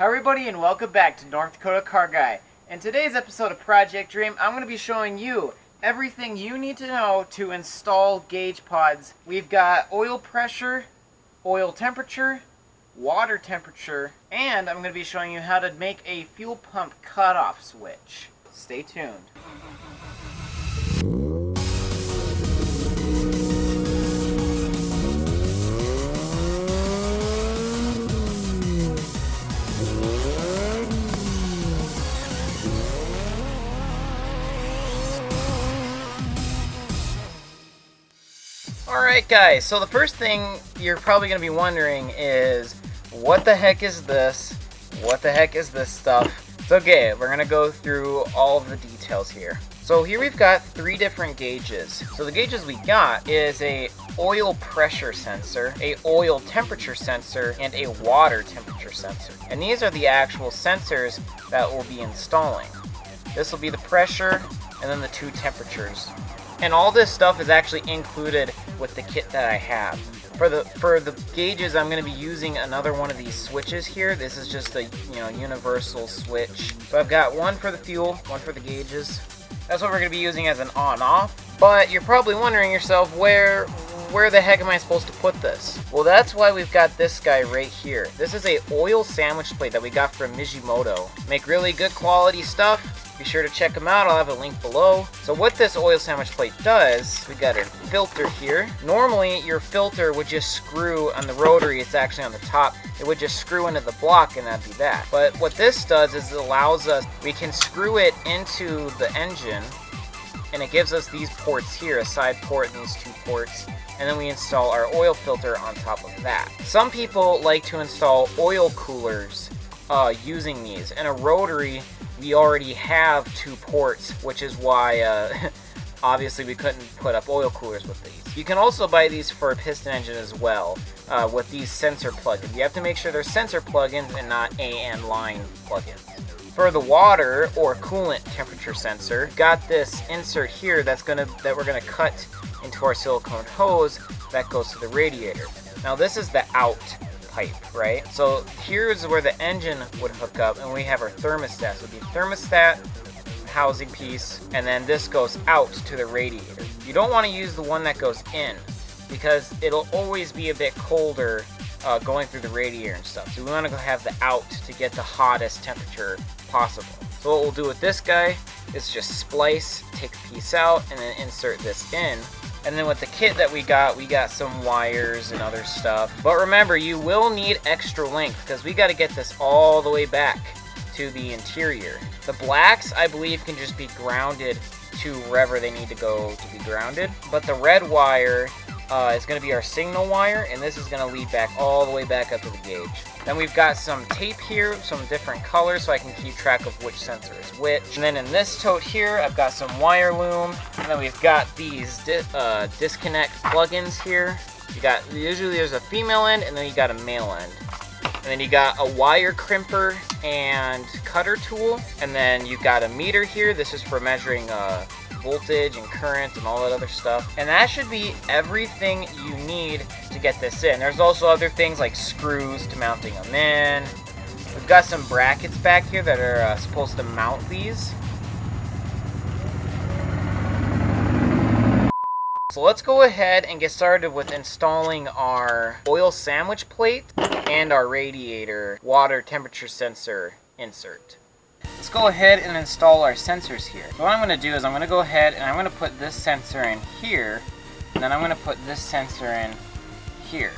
Hi everybody and welcome back to North Dakota Car Guy. In today's episode of Project Dream, I'm going to be showing you everything you need to know to install gauge pods. We've got oil pressure, oil temperature, water temperature, and I'm going to be showing you how to make a fuel pump cutoff switch. Stay tuned. Alright guys, so the first thing you're probably going to be wondering is, what the heck is this? What the heck is this stuff? It's okay, we're going to go through all of the details here. So here we've got three different gauges. So the gauges we got is a oil pressure sensor, a oil temperature sensor, and a water temperature sensor. And these are the actual sensors that we'll be installing. This will be the pressure and then the two temperatures. And all this stuff is actually included with the kit that I have. For the gauges, I'm going to be using another one of these switches here. This is just a universal switch. So I've got one for the fuel, one for the gauges. That's what we're going to be using as an on-off. But you're probably wondering yourself, where the heck am I supposed to put this? Well, that's why we've got this guy right here. This is a oil sandwich plate that we got from Mijimoto. Make really good quality stuff. Be sure to check them out. I'll have a link below. So what this oil sandwich plate does, we got a filter here. Normally your filter would just screw on the rotary, it's actually on the top. It would just screw into the block and that'd be that. But what this does is it allows us, we can screw it into the engine and it gives us these ports here, a side port and these two ports. And then we install our oil filter on top of that. Some people like to install oil coolers using these. And a rotary, we already have two ports, which is why obviously we couldn't put up oil coolers with these. You can also buy these for a piston engine as well, with these sensor plugins. You have to make sure they're sensor plugins and not AN line plugins. For the water or coolant temperature sensor, got this insert here that we're gonna cut into our silicone hose that goes to the radiator. Now this is the out pipe, right? So here's where the engine would hook up, and we have our thermostat. So the thermostat housing piece, and then this goes out to the radiator. You don't want to use the one that goes in because it'll always be a bit colder going through the radiator and stuff. So we want to have the out to get the hottest temperature possible. So what we'll do with this guy is just splice, take a piece out, and then insert this in. And then with the kit that we got some wires and other stuff. But remember, you will need extra length because we got to get this all the way back to the interior. The blacks, I believe, can just be grounded to wherever they need to go to be grounded. But the red wire is going to be our signal wire, and this is going to lead back all the way back up to the gauge. Then we've got some tape here, some different colors, so I can keep track of which sensor is which. And then in this tote here, I've got some wire loom. And then we've got these disconnect plugins here. Usually there's a female end, and then you got a male end. And then you got a wire crimper and cutter tool. And then you've got a meter here. This is for measuring voltage and current and all that other stuff. And that should be everything you need to get this in. There's also other things like screws to mounting them in. We've got some brackets back here that are supposed to mount these. So let's go ahead and get started with installing our oil sandwich plate and our radiator water temperature sensor insert. Let's go ahead and install our sensors here. So what I'm going to do is I'm going to go ahead and I'm going to put this sensor in here, and then I'm going to put this sensor in here.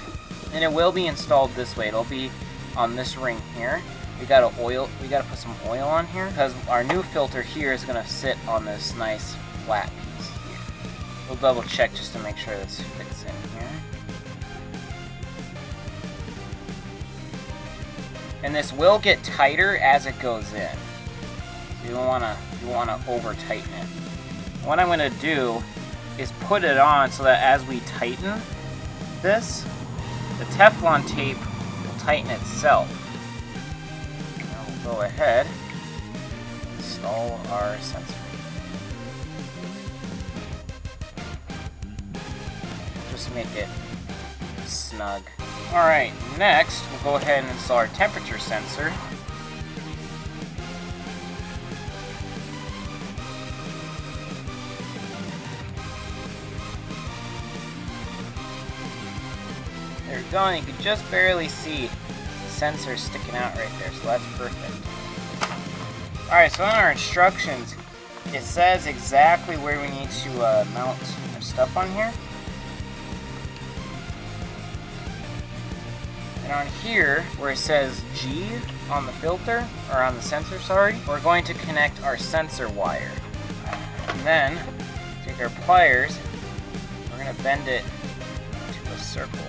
And it will be installed this way. It'll be on this ring here. We got to put some oil on here because our new filter here is going to sit on this nice flat piece here. We'll double check just to make sure this fits in here. And this will get tighter as it goes in. You don't want to over tighten it. What I'm going to do is put it on so that as we tighten this, the Teflon tape will tighten itself. Now we'll go ahead and install our sensor. Just make it snug. Alright, next we'll go ahead and install our temperature sensor. begun. You can just barely see the sensor sticking out right there, so that's perfect. Alright, so in our instructions, it says exactly where we need to mount our stuff on here. And on here, where it says G on the filter, or on the sensor, sorry, we're going to connect our sensor wire. And then, take our pliers, we're going to bend it to a circle.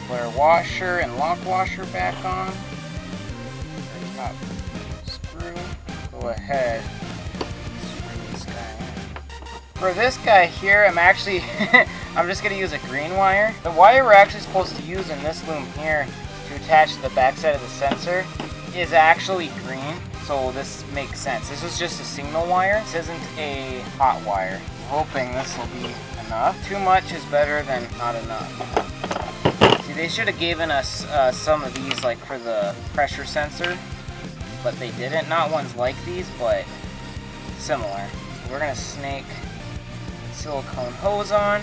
Put our washer and lock washer back on. Our top screw. Go ahead. Screw this guy in. For this guy here, I'm actually I'm just gonna use a green wire. The wire we're actually supposed to use in this loom here to attach to the back side of the sensor is actually green, so this makes sense. This is just a signal wire. This isn't a hot wire. I'm hoping this will be enough. Too much is better than not enough. They should have given us some of these like for the pressure sensor, but they didn't. Not ones like these, but similar. So we're gonna snake silicone hose on.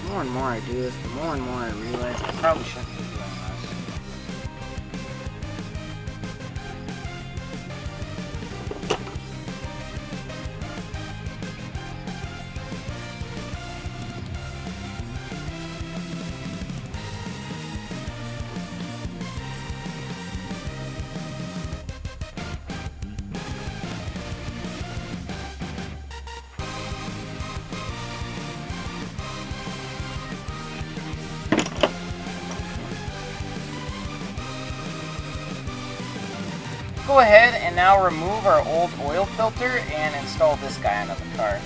The more and more I do this, the more and more I realize I probably shouldn't be doing this. Go ahead and now remove our old oil filter and install this guy onto the car.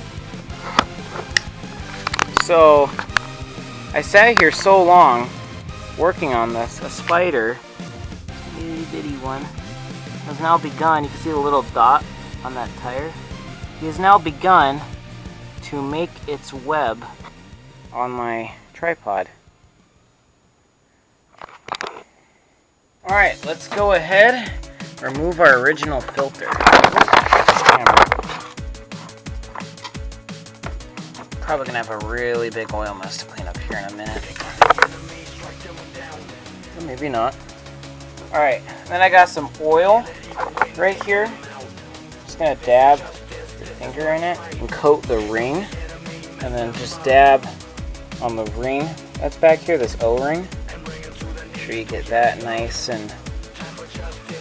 So I sat here so long working on this. A spider, itty bitty one, has now begun. You can see the little dot on that tire. He has now begun to make its web on my tripod. Alright, let's go ahead. Remove our original filter. Probably gonna have a really big oil mess to clean up here in a minute. Or maybe not. Alright, then I got some oil right here. Just gonna dab your finger in it and coat the ring. And then just dab on the ring that's back here, this O-ring. Make sure you get that nice and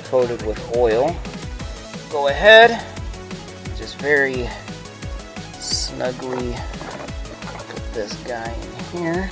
coated with oil. Go ahead, just very snugly put this guy in here.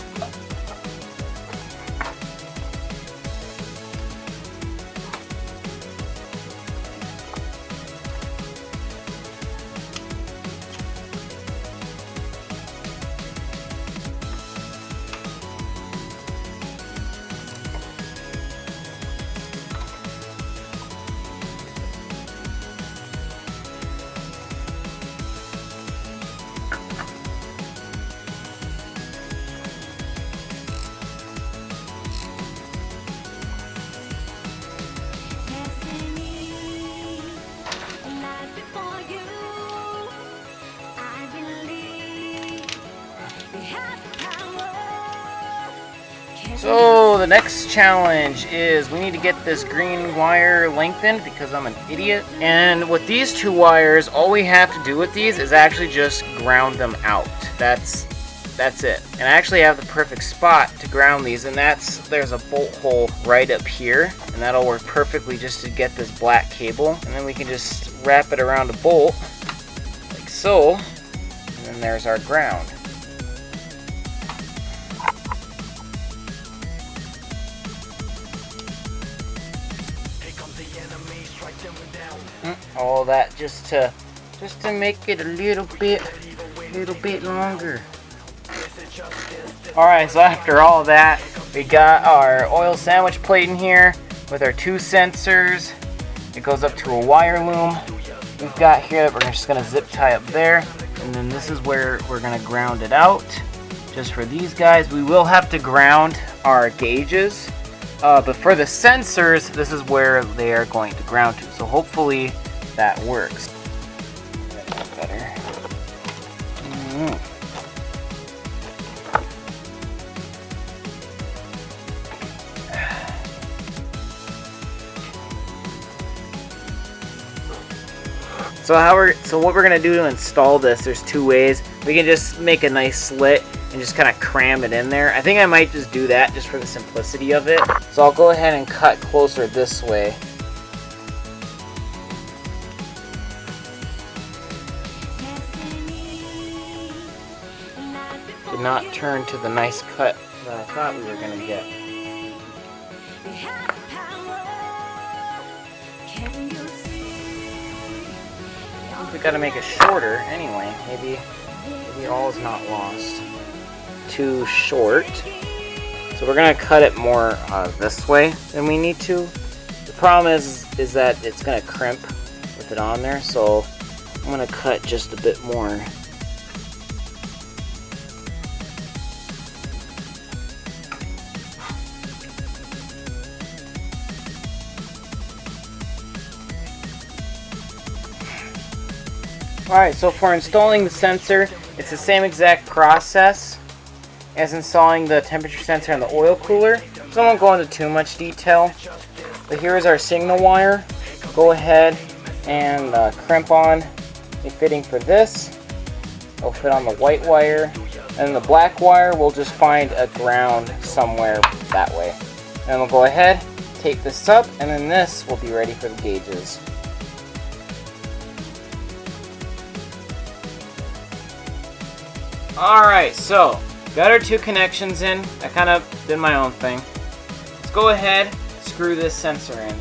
So the next challenge is we need to get this green wire lengthened because I'm an idiot. And with these two wires, all we have to do with these is actually just ground them out. That's it. And I actually have the perfect spot to ground these, and there's a bolt hole right up here, and that'll work perfectly just to get this black cable. And then we can just wrap it around a bolt like so, and then there's our ground. All that just to make it a little bit longer. Alright, so after all that, we got our oil sandwich plate in here with our two sensors. It goes up to a wire loom we've got here that we're just going to zip tie up there. And then this is where we're going to ground it out. just for these guys. We will have to ground our gauges, but for the sensors, this is where they are going to ground to. So hopefully that works. Better. So what we're gonna do to install this, there's two ways. We can just make a nice slit and just kind of cram it in there. I think I might just do that just for the simplicity of it. So I'll go ahead and cut closer this way. Did not turn to the nice cut that I thought we were gonna get. We gotta make it shorter anyway. Maybe all is not lost. Too short. So we're gonna cut it more this way than we need to. The problem is that it's gonna crimp with it on there. So I'm gonna cut just a bit more. Alright, so for installing the sensor, it's the same exact process as installing the temperature sensor and the oil cooler. So I won't go into too much detail. But here is our signal wire. Go ahead and crimp on a fitting for this. It'll fit on the white wire. And the black wire, we'll just find a ground somewhere that way. And we'll go ahead, tape this up, and then this will be ready for the gauges. Alright, so got our two connections in. I kind of did my own thing. Let's go ahead, screw this sensor in.